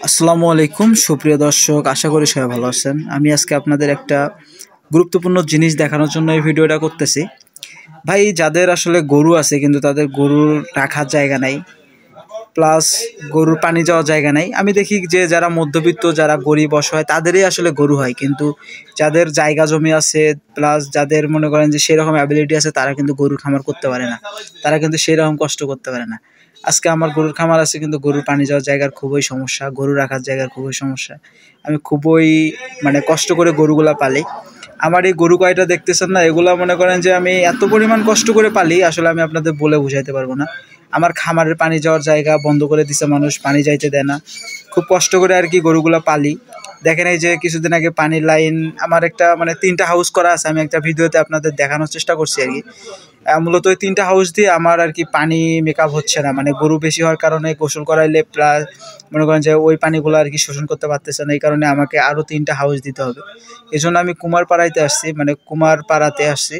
আসসালামু আলাইকুম সুপ্রিয় দর্শক, আশা করি সবাই ভালো আছেন। আমি আজকে আপনাদের একটা গুরুত্বপূর্ণ জিনিস দেখানোর জন্য এই ভিডিওটা করতেছি। ভাই, যাদের আসলে গরু আছে কিন্তু তাদের গরুর রাখার জায়গা নাই, প্লাস গরুর পানি যাওয়ার জায়গা নাই। আমি দেখি যে যারা মধ্যবিত্ত, যারা গরিব অসহায়, তাদেরই আসলে গরু হয়, কিন্তু যাদের জায়গা জমি আছে প্লাস যাদের মনে করেন যে সেরকম অ্যাবিলিটি আছে, তারা কিন্তু গরুর খামার করতে পারে না, তারা কিন্তু সেরকম কষ্ট করতে পারে না। আজকে আমার গরুর খামার আছে কিন্তু গরুর পানি যাওয়ার জায়গার খুবই সমস্যা, গরু রাখার জায়গার খুবই সমস্যা। আমি খুবই কষ্ট করে গরুগুলা পালি। আমার এই গরু কয়টা দেখতেছেন না, এগুলা মনে করেন যে আমি এত পরিমাণ কষ্ট করে পালি, আসলে আমি আপনাদের বলে বুঝাইতে পারবো না। আমার খামারের পানি যাওয়ার জায়গা বন্ধ করে দিছে, মানুষ পানি যাইতে দেয় না। খুব কষ্ট করে আর কি গরুগুলা পালি। দেখেন এই যে কিছুদিন আগে পানির লাইন, আমার একটা 3টা হাউস করা আছে, আমি একটা ভিডিওতে আপনাদের দেখানোর চেষ্টা করছি আর কি। মূলত ওই 3টা হাউস দিয়ে আমার আর কি পানি মেকআপ হচ্ছে না, গরু বেশি হওয়ার কারণে গোসল করাইলে প্রায় মনে করেন যে ওই পানিগুলো আর কি শোষণ করতে পারতেছে না, এই কারণে আমাকে আরও 3টা হাউস দিতে হবে। এই জন্য আমি কুমারপাড়াইতে আসছি, কুমারপাড়াতে আসছি।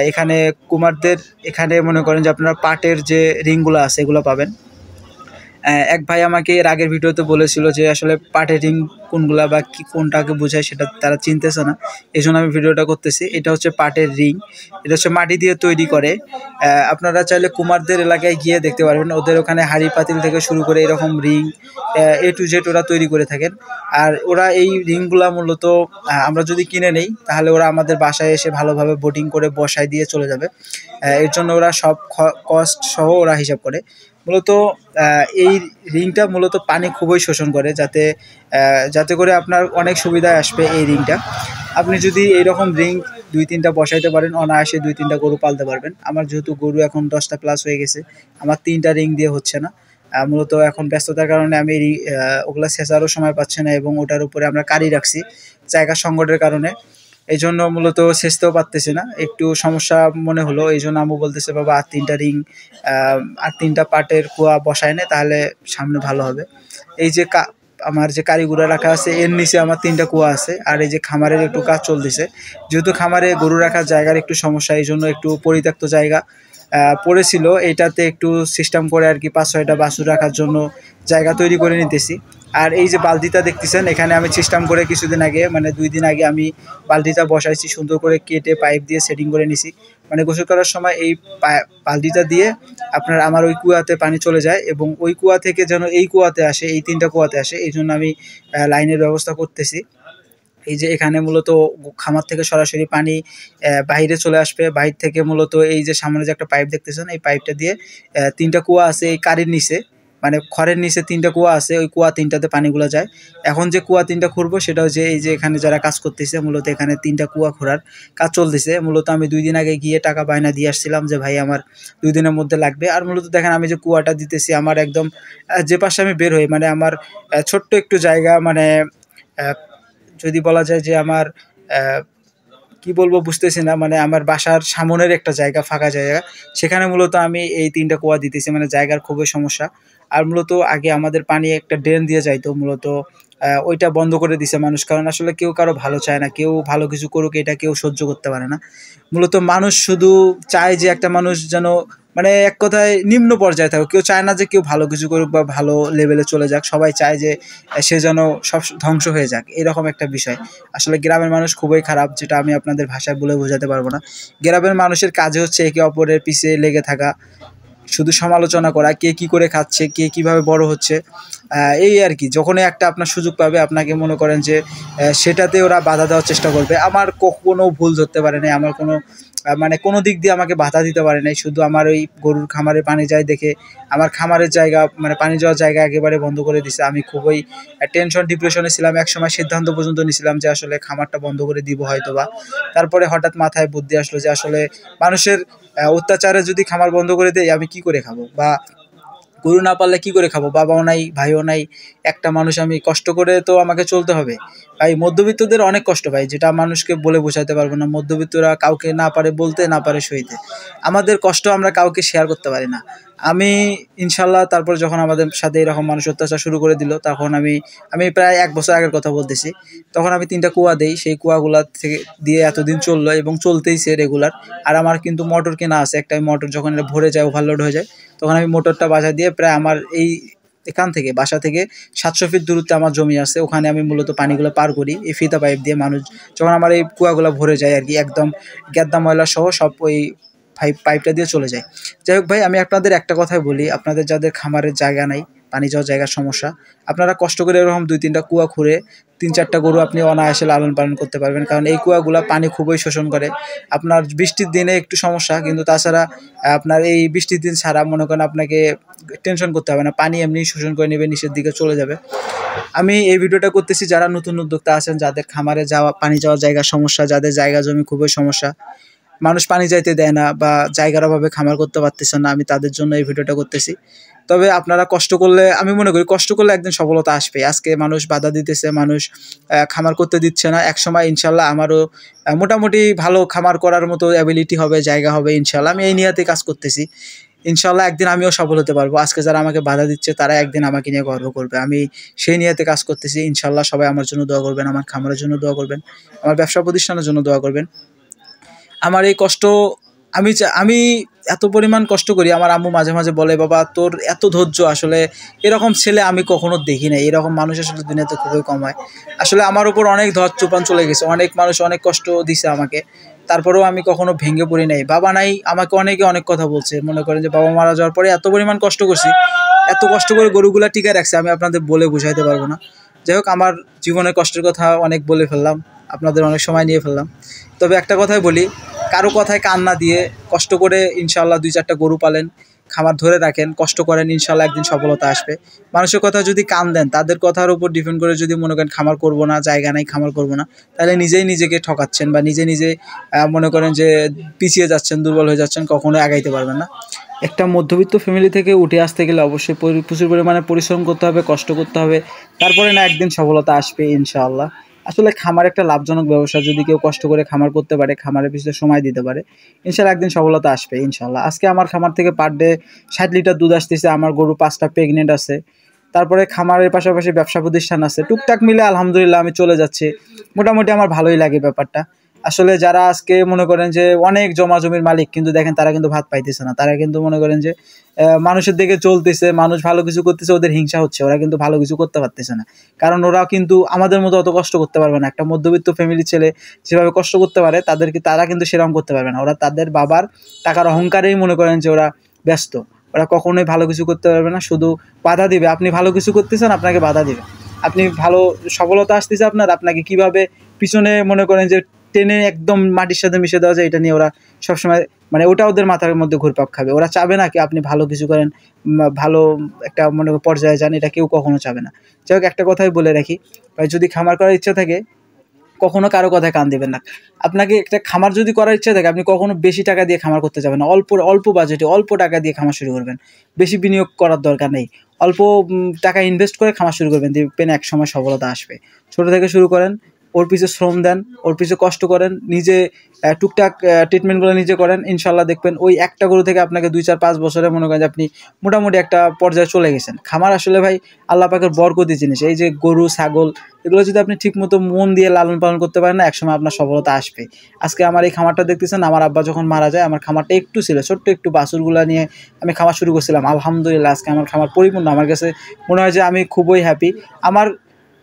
এখানে কুমারদের এখানে মনে করেন যে আপনারা পাটের যে রিংগুলো আছে এগুলো পাবেন। এক ভাই আমাকে এর আগের ভিডিওতে বলেছিল যে আসলে পাটের রিং কোনগুলা বা কি কোনটাকে বোঝায় সেটা তারা চিনতেছে না, এই জন্য আমি ভিডিওটা করতেছি। এটা হচ্ছে পাটের রিং, এটা হচ্ছে মাটি দিয়ে তৈরি করে। আপনারা চাইলে কুমারদের এলাকায় গিয়ে দেখতে পারবেন, ওদের ওখানে হাঁড়ি পাতিল থেকে শুরু করে এরকম রিং A to Z ওরা তৈরি করে থাকেন। আর ওরা এই রিংগুলা মূলত আমরা যদি কিনে নেই তাহলে ওরা আমাদের বাসায় এসে ভালোভাবে বোটিং করে বসায় দিয়ে চলে যাবে। এর জন্য ওরা সব কস্ট সহ ওরা হিসাব করে। মূলত এই রিংটা মূলত পানি খুবই শোষণ করে, যাতে করে আপনার অনেক সুবিধায় আসবে এই রিংটা। আপনি যদি এইরকম রিং 2-3টা বসাইতে পারেন, অনায়াসে 2-3টা গরু পালতে পারবেন। আমার যেহেতু গরু এখন 10টা প্লাস হয়ে গেছে, আমার 3টা রিং দিয়ে হচ্ছে না। মূলত এখন ব্যস্ততার কারণে আমি ওগুলা ছেঁচারও সময় পাচ্ছি না, এবং ওটার উপরে আমরা কারি রাখছি জায়গা সংকটের কারণে। এই জন্য মূলত ছেঁচতেও পারতেছি না, একটু সমস্যা মনে হলো। এই জন্য আম্মু বলতেছে, বাবা আর 3টা রিং আর 3টা পাটের কুয়া বসায় নে, তাহলে সামনে ভালো হবে। এই যে আমার যে কারিগুড়া রাখা আছে এর নিচে আমার 3টা কুয়া আছে, আর এই যে খামারের একটু কাজ চলতেছে। যেহেতু খামারে গরু রাখার জায়গার একটু সমস্যা, এই জন্য একটু পরিত্যক্ত জায়গা পড়েছিল, এইটাতে একটু সিস্টেম করে আর কি 5-6টা বাছুর রাখার জন্য জায়গা তৈরি করে নিতেছি। আর এই যে বালতিটা দেখতেছেন, এখানে আমি সিস্টেম করে কিছুদিন আগে 2 দিন আগে আমি বালতিটা বসাইছি, সুন্দর করে কেটে পাইপ দিয়ে সেটিং করে নিছি। গোসল করার সময় এই বালতিটা দিয়ে আপনার আমার ওই কুয়াতে পানি চলে যায়, এবং ওই কুয়া থেকে যেন এই কুয়াতে আসে, এই 3টা কুয়াতে আসে, এই জন্য আমি লাইনের ব্যবস্থা করতেছি। এই যে এখানে মূলত খামার থেকে সরাসরি পানি বাইরে চলে আসবে। বাইরে থেকে মূলত এই যে সামনে যে একটা পাইপ দেখতেছেন, এই পাইপটা দিয়ে 3টা কুয়া আছে এই কারির নিচে, খড়ের নিচে 3টা কুয়া আছে, ওই কুয়া 3টাতে পানিগুলো যায়। এখন যে কুয়া 3টা খুঁড়বো সেটা হচ্ছে এই যে এখানে যারা কাজ করতেছে, মূলত এখানে 3টা কুয়া খোঁড়ার কাজ চলতেছে। মূলত আমি 2 দিন আগে গিয়ে টাকা বায়না দিয়ে আসছিলাম যে ভাই আমার 2 দিনের মধ্যে লাগবে। আর মূলত দেখেন আমি যে কুয়াটা দিতেছি, আমার একদম যে পাশে আমি বের হই, আমার ছোট্ট একটু জায়গা, আহ, যদি বলা যায় যে আমার কি বলবো বুঝতেছি না, আমার বাসার সামনের একটা জায়গা, ফাঁকা জায়গা, সেখানে মূলত আমি এই 3টা কুয়া দিতেছি। জায়গার খুবই সমস্যা। আর মূলত আগে আমাদের পানি একটা ড্রেন দিয়ে যাইতো, মূলত ওইটা বন্ধ করে দিছে মানুষ, কারণ আসলে কেউ কারো ভালো চায় না, কেউ ভালো কিছু করুক এটা কেউ সহ্য করতে পারে না। মূলত মানুষ শুধু চায় যে একটা মানুষ যেন এক কথায় নিম্ন পর্যায়ে থাকুক, কেউ চায় না যে কেউ ভালো কিছু করুক বা ভালো লেভেলে চলে যাক, সবাই চায় যে সে যেন সব ধ্বংস হয়ে যাক, এরকম একটা বিষয়। আসলে গ্রামের মানুষ খুবই খারাপ, যেটা আমি আপনাদের ভাষায় বলে বোঝাতে পারবো না। গ্রামের মানুষের কাজে হচ্ছে একে অপরের পিছে লেগে থাকা, শুধু সমালোচনা করা, কে কি করে খাচ্ছে, কে কিভাবে বড় হচ্ছে, এই আর কি। যখনই একটা আপনার সুযোগ পাবে, আপনাকে মনে করেন যে সেটাতে ওরা বাধা দেওয়ার চেষ্টা করবে। আমার কোনো ভুল ধরতে পারে নাই, আমার কোনো কোনো দিক দিয়ে আমাকে বাধা দিতে পারে নাই। শুধু আমার ওই গরুর খামারে পানি যায় দেখে আমার খামারের জায়গা, পানি যাওয়ার জায়গা একেবারে বন্ধ করে দিছে। আমি খুবই টেনশন ডিপ্রেশনে ছিলাম, একসময় সিদ্ধান্ত পর্যন্ত নিয়েছিলাম যে আসলে খামারটা বন্ধ করে দিব হয়তোবা। তারপরে হঠাৎ মাথায় বুদ্ধি আসলো যে আসলে মানুষের অত্যাচারে যদি খামার বন্ধ করে দেয়, আমি কি করে খাবো, বা গরু না পারলে কি করে খাবো, বাবাও নাই ভাইও নাই, একটা মানুষ, আমি কষ্ট করে তো আমাকে চলতে হবে। ভাই মধ্যবিত্তদের অনেক কষ্ট ভাই, যেটা মানুষকে বলে বোঝাতে পারবো না। মধ্যবিত্তরা কাউকে না পারে বলতে, না পারে সইতে। আমাদের কষ্ট আমরা কাউকে শেয়ার করতে পারি না। আমি ইনশাল্লাহ তারপর যখন আমাদের সাথে এরকম মানুষ অত্যাচার শুরু করে দিল, তখন আমি প্রায় 1 বছর আগের কথা বলতেছি, তখন আমি 3টা কুয়া দেই, সেই কুয়াগুলা থেকে দিয়ে এতদিন চললো এবং চলতেইছে রেগুলার। আর আমার কিন্তু মোটর কেনা আছে একটা, মোটর যখন এটা ভরে যায়, ওভারলোড হয়ে যায়, তখন আমি মোটরটা বাজায় দিয়ে প্রায় আমার এই এখান থেকে বাসা থেকে 700 ফিট দূরত্বে আমার জমি আছে, ওখানে আমি মূলত পানিগুলো পার করি এই ফিতা পাইপ দিয়ে। মানুষ যখন আমার এই কুয়াগুলো ভরে যায় আর কি, একদম গ্যাদ্দা ময়লা সহ সব ওই পাইপটা দিয়ে চলে যায়। যাই হোক ভাই, আমি আপনাদের একটা কথাই বলি, আপনাদের যাদের খামারের জায়গা নাই, পানি যাওয়ার জায়গার সমস্যা, আপনারা কষ্ট করে এরকম 2-3টা কুয়া খুঁড়ে 3-4টা গরু আপনি অনায়াসে লালন পালন করতে পারবেন। কারণ এই কুয়াগুলা পানি খুবই শোষণ করে। আপনার বৃষ্টির দিনে একটু সমস্যা, কিন্তু তাছাড়া আপনার এই বৃষ্টির দিন ছাড়া মনে করেন আপনাকে টেনশন করতে হবে না, পানি এমনি শোষণ করে নেবে, নিচের দিকে চলে যাবে। আমি এই ভিডিওটা করতেছি যারা নতুন উদ্যোক্তা আছেন, যাদের খামারে পানি যাওয়ার জায়গার সমস্যা, যাদের জায়গা জমি খুবই সমস্যা, মানুষ পানি যাইতে দেয় না বা জায়গার অভাবে খামার করতে পারতেছে না, আমি তাদের জন্য এই ভিডিওটা করতেছি। তবে আপনারা কষ্ট করলে, আমি মনে করি কষ্ট করলে একদিন সফলতা আসবে। আজকে মানুষ বাধা দিতেছে, মানুষ খামার করতে দিচ্ছে না, একসময় ইনশাল্লাহ আমারও মোটামুটি ভালো খামার করার মতো অ্যাবিলিটি হবে, জায়গা হবে ইনশাল্লাহ। আমি এই নিয়াতে কাজ করতেছি, ইনশাল্লাহ একদিন আমিও সফল হতে পারবো। আজকে যারা আমাকে বাধা দিচ্ছে তারা একদিন আমাকে নিয়ে গর্ব করবে, আমি সেই নিয়াতে কাজ করতেছি। ইনশাল্লাহ সবাই আমার জন্য দোয়া করবেন, আমার খামারের জন্য দোয়া করবেন, আমার ব্যবসা প্রতিষ্ঠানের জন্য দোয়া করবেন। আমার এই কষ্ট, আমি এত পরিমাণ কষ্ট করি, আমার আম্মু মাঝে মাঝে বলে, বাবা তোর এত ধৈর্য, আসলে এরকম ছেলে আমি কখনো দেখি নাই, এরকম মানুষ আসলে দুনিয়াতে খুবই কম হয়। আসলে আমার উপর অনেক ধর চুপান চলে গেছে, অনেক মানুষ অনেক কষ্ট দিছে আমাকে, তারপরেও আমি কখনো ভেঙে পড়ি নাই। বাবা নাই, আমাকে অনেকে অনেক কথা বলছে, মনে করেন যে বাবা মারা যাওয়ার পরে এত পরিমাণ কষ্ট করছি, এত কষ্ট করে গরুগুলা টিকায় রাখছে, আমি আপনাদের বলে বুঝাইতে পারবো না। যাই হোক, আমার জীবনের কষ্টের কথা অনেক বলে ফেললাম, আপনাদের অনেক সময় নিয়ে ফেললাম। তবে একটা কথাই বলি, কারো কথায় কান না দিয়ে কষ্ট করে ইনশাল্লাহ 2-4টা গরু পালেন, খামার ধরে রাখেন, কষ্ট করেন, ইনশাল্লাহ একদিন সফলতা আসবে। মানুষের কথা যদি কান দেন, তাদের কথার উপর ডিপেন্ড করে যদি মনে করেন খামার করব না, জায়গা নাই খামার করব না, তাহলে নিজেই নিজেকে ঠকাচ্ছেন বা নিজে নিজে মনে করেন যে পিছিয়ে যাচ্ছেন, দুর্বল হয়ে যাচ্ছেন, কখনোই আগাইতে পারবেন না। একটা মধ্যবিত্ত ফ্যামিলি থেকে উঠে আসতে গেলে অবশ্যই প্রচুর পরিমাণে পরিশ্রম করতে হবে, কষ্ট করতে হবে, তারপরে না একদিন সফলতা আসবে ইনশাআল্লাহ। আসলে খামার একটা লাভজনক ব্যবসা, যদি কেউ কষ্ট করে খামার করতে পারে, খামারের পিছনে সময় দিতে পারে, ইনশাআল্লাহ একদিন সফলতা আসবে ইনশাআল্লাহ। আজকে আমার খামার থেকে পার ডে 60 লিটার দুধ আসতেছে, আমার গরু 5টা প্রেগনেন্ট আছে, তারপরে খামারের পাশাপাশি ব্যবসা প্রতিষ্ঠান আছে, টুকটাক মিলে আলহামদুলিল্লাহ আমি চলে যাচ্ছি, মোটামুটি আমার ভালোই লাগে ব্যাপারটা। আসলে যারা আজকে মনে করেন যে অনেক জমা জমির মালিক, কিন্তু দেখেন তারা কিন্তু ভাত পাইতেছে না, তারা কিন্তু মনে করেন যে মানুষের দিকে চলতেছে, মানুষ ভালো কিছু করতেছে, ওদের হিংসা হচ্ছে, ওরা কিন্তু ভালো কিছু করতে পারতেছে না, কারণ ওরা কিন্তু আমাদের মতো অত কষ্ট করতে পারবে না। একটা মধ্যবিত্ত ফ্যামিলির ছেলে যেভাবে কষ্ট করতে পারে, তারা কিন্তু সেরকম করতে পারবে না। ওরা তাদের বাবার টাকার অহংকারেই মনে করেন যে ওরা ব্যস্ত, ওরা কখনোই ভালো কিছু করতে পারবে না, শুধু বাধা দিবে। আপনি ভালো কিছু করতেছেন, আপনাকে বাধা দিবে। আপনি ভালো সফলতা আসতেছে আপনাকে কিভাবে পিছনে মনে করেন যে টেনে একদম মাটির সাথে মিশে দেওয়া যায়, এটা নিয়ে ওরা সবসময় মানে ওটা ওদের মাথার মধ্যে ঘুরপাক খাবে। ওরা চাবে না কি আপনি ভালো কিছু করেন, ভালো একটা মনে পর্যায়ে যান, এটা কেউ কখনো চাবে না। যাই হোক, একটা কথাই বলে রাখি ভাই, যদি খামার করার ইচ্ছা থাকে কখনো কারো কথায় কান দেবেন না। আপনাকে একটা খামার যদি করার ইচ্ছা থাকে, আপনি কখনো বেশি টাকা দিয়ে খামার করতে যাবেন না, অল্প বাজেটে অল্প টাকা দিয়ে খামার শুরু করবেন, বেশি বিনিয়োগ করার দরকার নেই, অল্প টাকা ইনভেস্ট করে খামার শুরু করবেন, দেখবেন এক সময় সফলতা আসবে। ছোট থেকে শুরু করেন, ওর পিছনে শ্রম দেন, ওর পিছনে কষ্ট করেন, নিজে টুকটাক ট্রিটমেন্টগুলো নিজে করেন, ইনশাল্লাহ দেখবেন ওই একটা গরু থেকে আপনাকে 2-4-5 বছরে মনে করেন যে আপনি মোটামুটি একটা পর্যায়ে চলে গেছেন। খামার আসলে ভাই আল্লাহ পাকের বরকতি জিনিস, এই যে গরু ছাগল এগুলো যদি আপনি ঠিকমতো মন দিয়ে লালন পালন করতে পারেন না, একসময় আপনার সফলতা আসবে। আজকে আমার এই খামারটা দেখতেছেন, আমার আব্বা যখন মারা যায়, আমার খামারটা একটু ছিল, ছোট্ট একটু বাছুরগুলা নিয়ে আমি খামার শুরু করছিলাম। আলহামদুলিল্লাহ আজকে আমার খামার পরিপূর্ণ, আমার কাছে মনে হয় যে আমি খুবই হ্যাপি।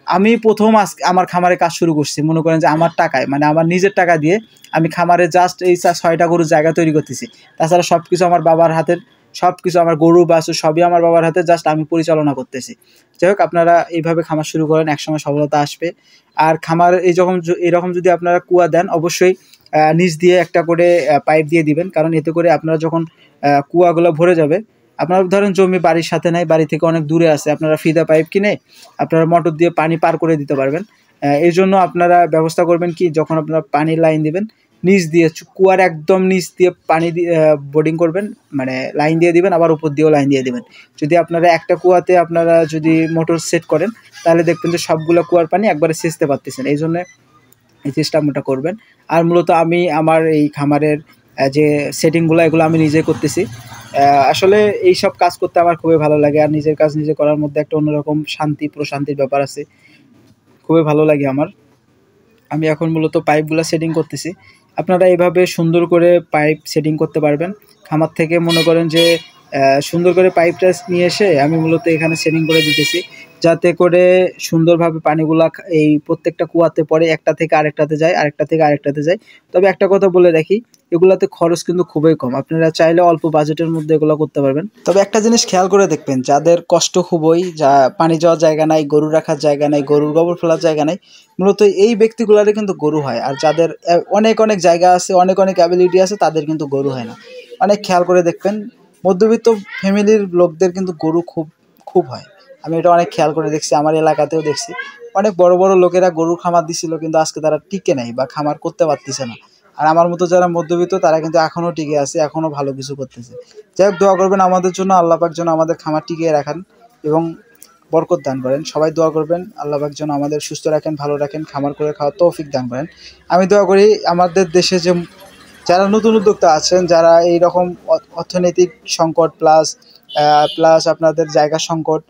আমি প্রথম আজকে আমার খামারে কাজ শুরু করছি মনে করেন যে আমার টাকায়, মানে আমার নিজের টাকা দিয়ে আমি খামারে জাস্ট এই 6টা গরুর জায়গা তৈরি করতেছি। তাছাড়া সব কিছু আমার বাবার হাতের, সব কিছু আমার গরু বাছুর সবই আমার বাবার হাতে, জাস্ট আমি পরিচালনা করতেছি। যাই হোক, আপনারা এইভাবে খামার শুরু করেন, একসময় সফলতা আসবে। আর খামার এরকম যদি আপনারা কুয়া দেন, অবশ্যই নিচ দিয়ে একটা করে পাইপ দিয়ে দিবেন, কারণ এতে করে আপনারা যখন কুয়াগুলো ভরে যাবে, আপনারা ধরেন জমি বাড়ির সাথে নাই, বাড়ি থেকে অনেক দূরে আছে, আপনারা ফিদা পাইপ কিনে আপনারা মোটর দিয়ে পানি পার করে দিতে পারবেন। এই জন্য আপনারা ব্যবস্থা করবেন কি, যখন আপনারা পানির লাইন দিবেন, নিচ দিয়ে কুয়ার একদম নিচ দিয়ে পানি বোর্ডিং করবেন, মানে লাইন দিয়ে দিবেন, আবার উপর দিয়েও লাইন দিয়ে দিবেন। যদি আপনারা একটা কুয়াতে আপনারা যদি মোটর সেট করেন, তাহলে দেখবেন যে সবগুলো কুয়ার পানি একবারে সেচতে পারতেছেন। এই জন্য এই সিস্টেমটা করবেন। আর মূলত আমি আমার এই খামারের যে সেটিংগুলো, এগুলো আমি নিজে করতেছি। আসলে এই সব কাজ করতে আমার খুবই ভালো লাগে, আর নিজের কাজ নিজে করার মধ্যে একটা অন্যরকম প্রশান্তির ব্যাপার আছে, খুবই ভালো লাগে আমার। আমি এখন মূলত পাইপগুলো সেটিং করতেছি। আপনারা এইভাবে সুন্দর করে পাইপ সেটিং করতে পারবেন। খামার থেকে মনে করেন যে সুন্দর করে পাইপটা নিয়ে এসে আমি মূলত এখানে সেটিং করে দিতেছি, যাতে করে সুন্দরভাবে পানিগুলা এই প্রত্যেকটা কুয়াতে পড়ে, একটা থেকে আরেকটাতে যায়, আরেকটা থেকে আরেকটাতে যায়। তবে একটা কথা বলে রাখি, এগুলাতে খরচ কিন্তু খুবই কম, আপনারা চাইলে অল্প বাজেটের মধ্যে এগুলো করতে পারবেন। তবে একটা জিনিস খেয়াল করে দেখবেন, যাদের কষ্ট খুবই, যা পানি যাওয়ার জায়গা নাই, গরু রাখার জায়গা নাই, গরুর গোবর ফেলার জায়গা নাই, মূলত এই ব্যক্তিগুলারই কিন্তু গরু হয়। আর যাদের অনেক অনেক জায়গা আছে, অনেক অনেক অ্যাবিলিটি আছে, তাদের কিন্তু গরু হয় না। অনেক খেয়াল করে দেখবেন, মধ্যবিত্ত ফ্যামিলির লোকদের কিন্তু গরু খুব খুব হয়। আমি এটা অনেক খেয়াল করে দেখছি, আমার এলাকাতেও দেখছি। অনেক বড় বড় লোকেরা গরুর খামার দিছিল, কিন্তু আজকে তারা টিকে নাই বা খামার করতে পারতেছে না। আর আমার মতো যারা মধ্যবিত্ত, তারা কিন্তু এখনো টিকে আছে, এখনো ভালো কিছু করতেছে। যাই হোক, দোয়া করবেন আমাদের জন্য, আল্লাহ পাক যেন আমাদের খামার টিকিয়ে রাখেন এবং বরকত দান করেন। সবাই দোয়া করবেন, আল্লাহ পাক যেন আমাদের সুস্থ রাখেন, ভালো রাখেন, খামার করে খাওয়ার তৌফিক দান করেন। আমি দোয়া করি আমাদের দেশে যে যারা নতুন উদ্যোক্তা আছেন, যারা এই রকম অর্থনৈতিক সংকট প্লাস আপনাদের জায়গা সংকট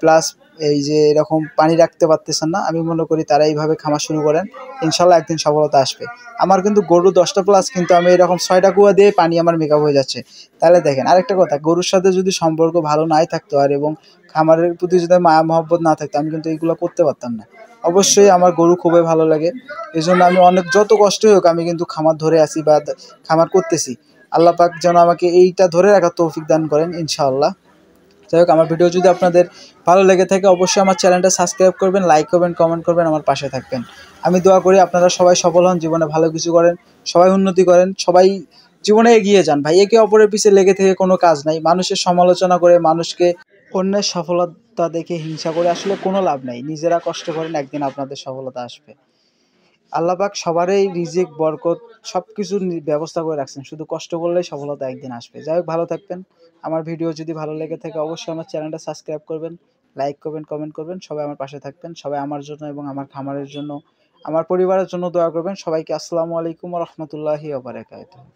প্লাস এই যে এরকম পানি রাখতে পারতেছেন না, আমি মনে করি তারা এইভাবে খামার শুরু করেন, ইনশাল্লাহ একদিন সফলতা আসবে। আমার কিন্তু গরু 10টা প্লাস, কিন্তু আমি এরকম 6টা কুয়া দিয়ে পানি আমার মেকআপ হয়ে যাচ্ছে। তাহলে দেখেন, আরেকটা কথা, গরুর সাথে যদি সম্পর্ক ভালো নাই থাকতো আর এবং খামারের প্রতি যদি মায়া মহব্বত না থাকতো, আমি কিন্তু এইগুলো করতে পারতাম না। অবশ্যই আমার গরু খুবই ভালো লাগে, এই জন্য আমি অনেক যত কষ্টই হোক আমি কিন্তু খামার ধরে আছি বা খামার করতেছি। আল্লাহ পাক যেন আমাকে এইটা ধরে রাখার তৌফিক দান করেন ইনশাআল্লাহ। যাই হোক, আমার ভিডিও যদি আপনাদের ভালো লেগে থাকে, অবশ্যই আমার চ্যানেলটা সাবস্ক্রাইব করবেন, লাইক করবেন, কমেন্ট করবেন, আমার পাশে থাকবেন। আমি দোয়া করি আপনারা সবাই সফল হন, জীবনে ভালো কিছু করেন, সবাই উন্নতি করেন, সবাই জীবনে এগিয়ে যান। ভাই, একে অপরের পিছে লেগে থেকে কোনো কাজ নাই। মানুষের সমালোচনা করে, মানুষকে অন্যের সফলতা দেখে হিংসা করে আসলে কোনো লাভ নাই। নিজেরা কষ্ট করেন, একদিন আপনাদের সফলতা আসবে। আল্লাহ পাক সবারই রিজিক, বরকত সবকিছুর ব্যবস্থা করে রাখছেন, শুধু কষ্ট করলেই সফলতা একদিন আসবে। যাই হোক, ভালো থাকবেন। আমার ভিডিও যদি ভালো লেগে থাকে, অবশ্যই আমার চ্যানেলটা সাবস্ক্রাইব করবেন, লাইক করবেন, কমেন্ট করবেন, সবাই আমার পাশে থাকবেন। সবাই আমার জন্য এবং আমার খামারের জন্য, আমার পরিবারের জন্য দোয়া করবেন। সবাইকে আসসালামু আলাইকুম ওয়া রাহমাতুল্লাহি ওয়া বারাকাতুহু।